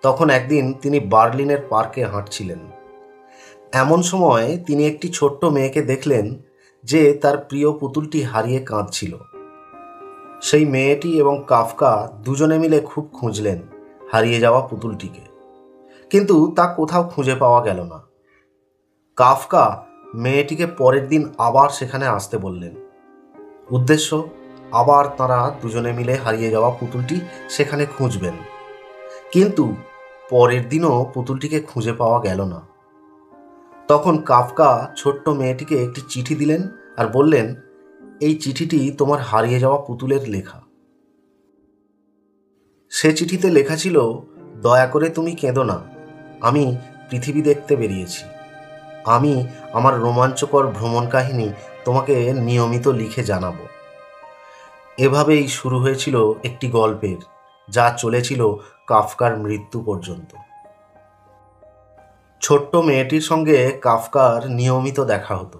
তখন একদিন তিনি বার্লিনের পার্কে হাঁটছিলেন। এমন সময় তিনি একটি ছোট্ট মেয়েকে দেখলেন যে তার প্রিয় পুতুলটি হারিয়ে কাঁদছিল। সেই মেয়েটি এবং কাফকা দুজনে মিলে খুব খুঁজলেন হারিয়ে যাওয়া পুতুলটিকে, কিন্তু তা কোথাও খুঁজে পাওয়া গেল না। কাফকা মেয়েটিকে পরের দিন আবার সেখানে আসতে বললেন। উদ্দেশ্য, আবার তারা দুজনে মিলে হারিয়ে যাওয়া পুতুলটি সেখানে খুঁজবেন। কিন্তু পরের দিনও পুতুলটিকে খুঁজে পাওয়া গেল না। তখন কাফকা ছোট্ট মেয়েটিকে একটি চিঠি দিলেন আর বললেন, এই চিঠিটি তোমার হারিয়ে যাওয়া পুতুলের লেখা। সে চিঠিতে লেখা ছিল, দয়া করে তুমি কেঁদো না, আমি পৃথিবী দেখতে বেরিয়েছি। আমি আমার রোমাঞ্চকর ভ্রমণ কাহিনী তোমাকে নিয়মিত লিখে জানাবো। এভাবেই শুরু হয়েছিল একটি গল্পের, যা চলেছিল কাফকার মৃত্যু পর্যন্ত। ছোট্ট মেয়েটির সঙ্গে কাফকার নিয়মিত দেখা হতো,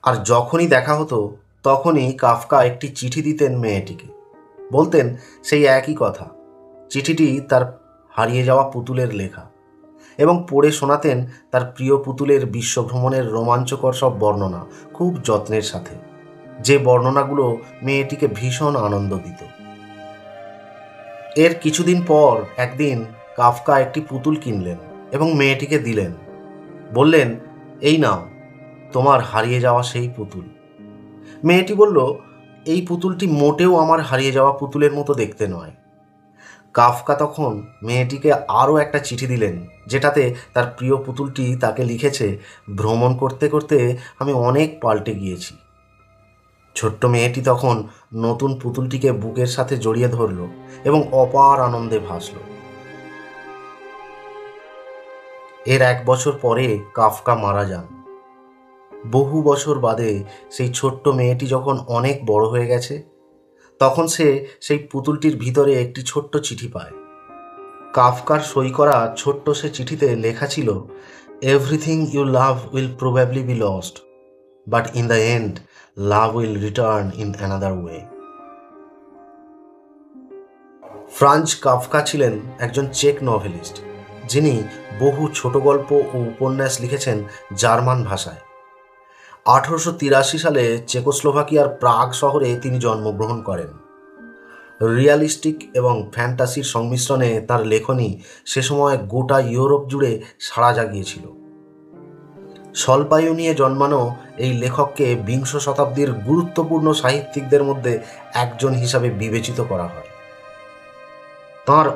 আর যখনই দেখা হতো তখনই কাফকা একটি চিঠি দিতেন মেয়েটিকে। বলতেন সেই একই কথা, চিঠিটি তার হারিয়ে যাওয়া পুতুলের লেখা, এবং পড়ে শোনাতেন তার প্রিয় পুতুলের বিশ্বভ্রমণের রোমাঞ্চকর সব বর্ণনা খুব যত্নের সাথে, যে বর্ণনাগুলো মেয়েটিকে ভীষণ আনন্দ দিত। এর কিছুদিন পর একদিন কাফকা একটি পুতুল কিনলেন এবং মেয়েটিকে দিলেন। বললেন, এই নাও তোমার হারিয়ে যাওয়া সেই পুতুল। মেয়েটি বলল, এই পুতুলটি মোটেও আমার হারিয়ে যাওয়া পুতুলের মতো দেখতে নয়। কাফকা তখন মেয়েটিকে আরও একটা চিঠি দিলেন, যেটাতে তার প্রিয় পুতুলটি তাকে লিখেছে, ভ্রমণ করতে করতে আমি অনেক পাল্টে গিয়েছি। ছোট্ট মেয়েটি তখন নতুন পুতুলটিকে বুকের সাথে জড়িয়ে ধরল এবং অপার আনন্দে ভাসল। এর 1 বছর পরে কাফকা মারা যান। বহু বছর বাদে সেই ছোট্ট মেয়েটি যখন অনেক বড় হয়ে গেছে, তখন সে সেই পুতুলটির ভিতরে একটি ছোট্ট চিঠি পায়। কাফকার সই করা ছোট্ট সে চিঠিতে লেখা ছিল, everything you love will probably be lost, but in the end love will return in another way. Franz Kafka ছিলেন একজন চেক নভেলিস্ট, যিনি বহু ছোট গল্প ও উপন্যাস লিখেছেন জার্মান ভাষায়। 1883 সালে চেকোস্লোভাকিয়ার প্রাগ শহরে তিনি জন্মগ্রহণ করেন। রিয়ালিস্টিক এবং ফ্যান্টাসির সংমিশ্রণে তার লেখনী সে সময় গোটা ইউরোপ জুড়ে সাড়া জাগিয়েছিল। স্বল্পায়ু নিয়ে জন্মানো এই লেখককে বিংশ শতাব্দীর গুরুত্বপূর্ণ সাহিত্যিকদের মধ্যে একজন হিসাবে বিবেচিত করা হয়। তাঁর